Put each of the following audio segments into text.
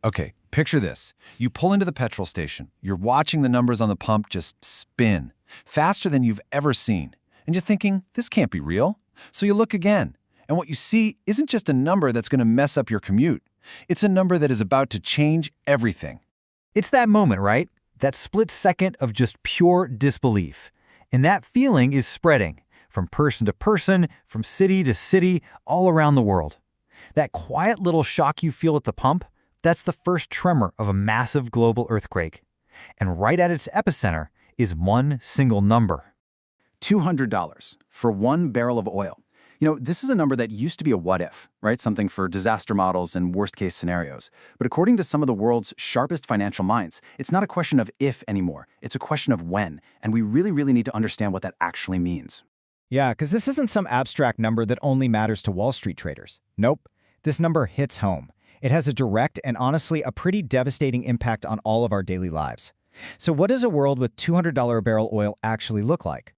Okay, picture this. You pull into the petrol station. You're watching the numbers on the pump just spin, faster than you've ever seen. And you're thinking, this can't be real. So you look again. And what you see isn't just a number that's going to mess up your commute. It's a number that is about to change everything. It's that moment, right? That split second of just pure disbelief. And that feeling is spreading from person to person, from city to city, all around the world. That quiet little shock you feel at the pump, that's the first tremor of a massive global earthquake. And right at its epicenter is one single number. $200 for 1 barrel of oil. This is a number that used to be a what if, right? Something for disaster models and worst case scenarios. But according to some of the world's sharpest financial minds, it's not a question of if anymore. It's a question of when. And we really, really need to understand what that actually means. Yeah, because this isn't some abstract number that only matters to Wall Street traders. Nope. This number hits home. It has a direct and honestly a pretty devastating impact on all of our daily lives. So what does a world with $200 a barrel oil actually look like?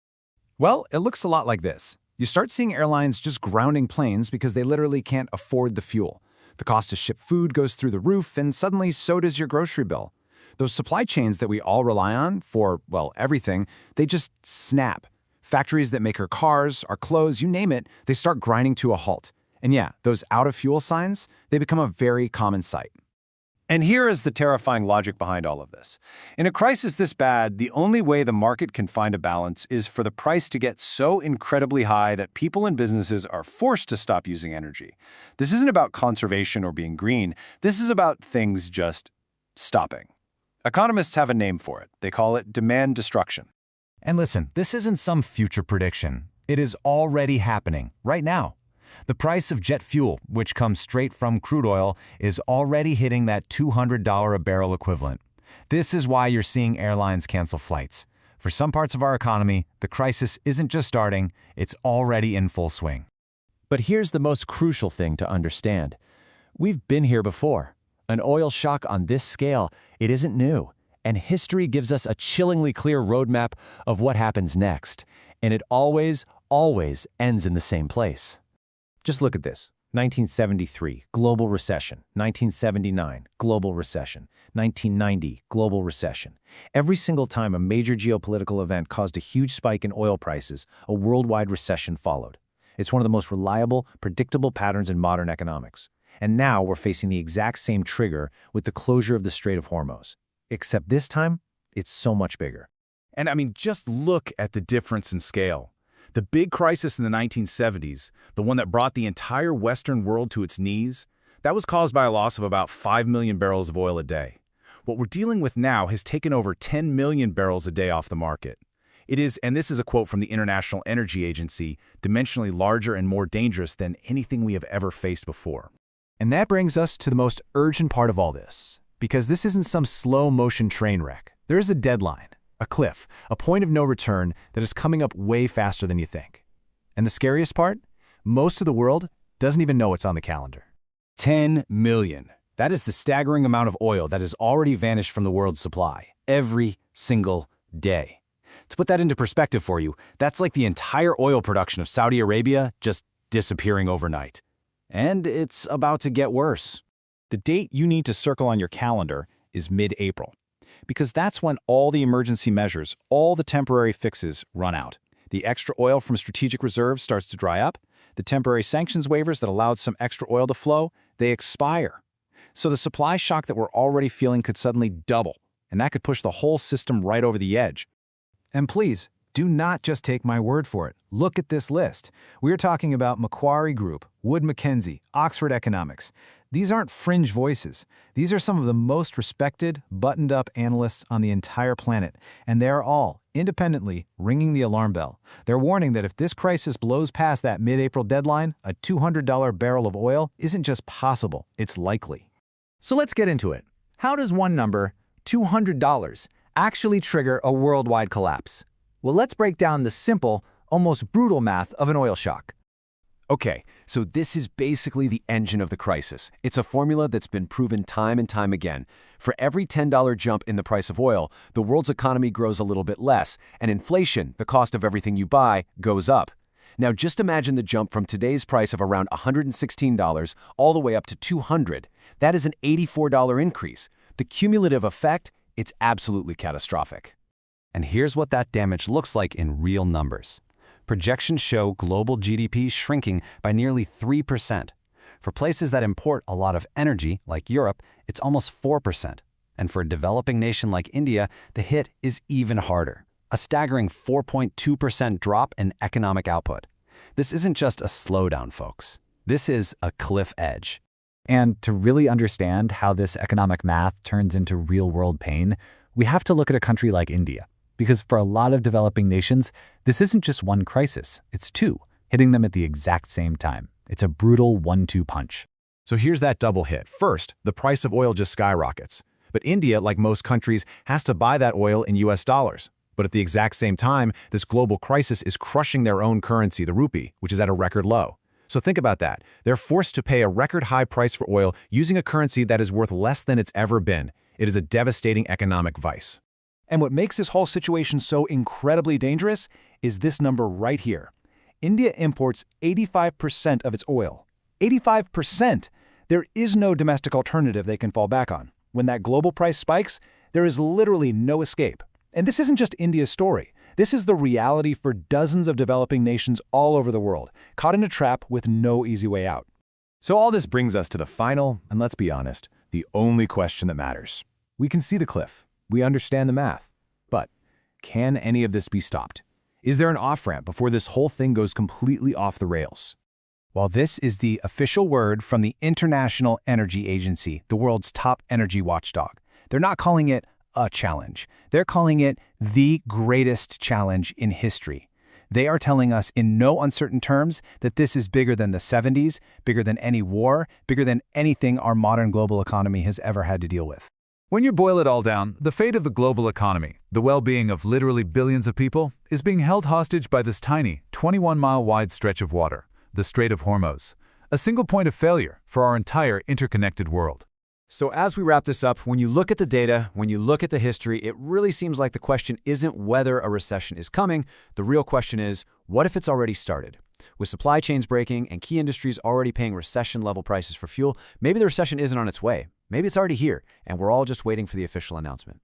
Well, it looks a lot like this. You start seeing airlines just grounding planes because they literally can't afford the fuel. The cost to ship food goes through the roof, and suddenly so does your grocery bill. Those supply chains that we all rely on for, well, everything, they just snap. Factories that make our cars, our clothes, you name it, they start grinding to a halt. And yeah, those out-of-fuel signs, they become a very common sight. And here is the terrifying logic behind all of this. In a crisis this bad, the only way the market can find a balance is for the price to get so incredibly high that people and businesses are forced to stop using energy. This isn't about conservation or being green. This is about things just stopping. Economists have a name for it. They call it demand destruction. And listen, this isn't some future prediction. It is already happening, right now. The price of jet fuel, which comes straight from crude oil, is already hitting that $200 a barrel equivalent. This is why you're seeing airlines cancel flights. For some parts of our economy, the crisis isn't just starting, it's already in full swing. But here's the most crucial thing to understand. We've been here before. An oil shock on this scale, it isn't new. And history gives us a chillingly clear roadmap of what happens next. And it always, always ends in the same place. Just look at this. 1973, global recession. 1979, global recession. 1990, global recession. Every single time a major geopolitical event caused a huge spike in oil prices, a worldwide recession followed. It's one of the most reliable, predictable patterns in modern economics. And now we're facing the exact same trigger with the closure of the Strait of Hormuz. Except this time, it's so much bigger. And just look at the difference in scale. The big crisis in the 1970s, the one that brought the entire Western world to its knees, that was caused by a loss of about 5 million barrels of oil a day. What we're dealing with now has taken over 10 million barrels a day off the market. It is, and this is a quote from the International Energy Agency, dimensionally larger and more dangerous than anything we have ever faced before. And that brings us to the most urgent part of all this, because this isn't some slow-motion train wreck. There is a deadline. A cliff, a point of no return that is coming up way faster than you think. And the scariest part? Most of the world doesn't even know it's on the calendar. 10 million. That is the staggering amount of oil that has already vanished from the world's supply, every single day. To put that into perspective for you, that's like the entire oil production of Saudi Arabia just disappearing overnight. And it's about to get worse. The date you need to circle on your calendar is mid-April. Because that's when all the emergency measures, all the temporary fixes run out. The extra oil from strategic reserves starts to dry up. The temporary sanctions waivers that allowed some extra oil to flow, they expire. So the supply shock that we're already feeling could suddenly double, and that could push the whole system right over the edge. And please, do not just take my word for it. Look at this list. We're talking about Macquarie Group, Wood Mackenzie, Oxford Economics. These aren't fringe voices. These are some of the most respected, buttoned-up analysts on the entire planet, and they are all, independently, ringing the alarm bell. They're warning that if this crisis blows past that mid-April deadline, a $200 barrel of oil isn't just possible, it's likely. So let's get into it. How does one number, $200, actually trigger a worldwide collapse? Well, let's break down the simple, almost brutal math of an oil shock. Okay, so this is basically the engine of the crisis. It's a formula that's been proven time and time again. For every $10 jump in the price of oil, the world's economy grows a little bit less, and inflation, the cost of everything you buy, goes up. Now just imagine the jump from today's price of around $116 all the way up to $200. That is an $84 increase. The cumulative effect, it's absolutely catastrophic. And here's what that damage looks like in real numbers. Projections show global GDP shrinking by nearly 3%. For places that import a lot of energy, like Europe, it's almost 4%. And for a developing nation like India, the hit is even harder. A staggering 4.2% drop in economic output. This isn't just a slowdown, folks. This is a cliff edge. And to really understand how this economic math turns into real-world pain, we have to look at a country like India. Because for a lot of developing nations, this isn't just one crisis, it's two, hitting them at the exact same time. It's a brutal 1-2 punch. So here's that double hit. First, the price of oil just skyrockets. But India, like most countries, has to buy that oil in US dollars. But at the exact same time, this global crisis is crushing their own currency, the rupee, which is at a record low. So think about that. They're forced to pay a record high price for oil using a currency that is worth less than it's ever been. It is a devastating economic vice. And what makes this whole situation so incredibly dangerous is this number right here. India imports 85% of its oil. 85%! There is no domestic alternative they can fall back on. When that global price spikes, there is literally no escape. And this isn't just India's story. This is the reality for dozens of developing nations all over the world, caught in a trap with no easy way out. So all this brings us to the final, and let's be honest, the only question that matters. We can see the cliff. We understand the math. But can any of this be stopped? Is there an off-ramp before this whole thing goes completely off the rails? While this is the official word from the International Energy Agency, the world's top energy watchdog, they're not calling it a challenge. They're calling it the greatest challenge in history. They are telling us in no uncertain terms that this is bigger than the 70s, bigger than any war, bigger than anything our modern global economy has ever had to deal with. When you boil it all down, the fate of the global economy, the well-being of literally billions of people, is being held hostage by this tiny, 21-mile-wide stretch of water, the Strait of Hormuz, a single point of failure for our entire interconnected world. So as we wrap this up, when you look at the data, when you look at the history, it really seems like the question isn't whether a recession is coming. The real question is, what if it's already started? With supply chains breaking and key industries already paying recession-level prices for fuel, maybe the recession isn't on its way. Maybe it's already here, and we're all just waiting for the official announcement.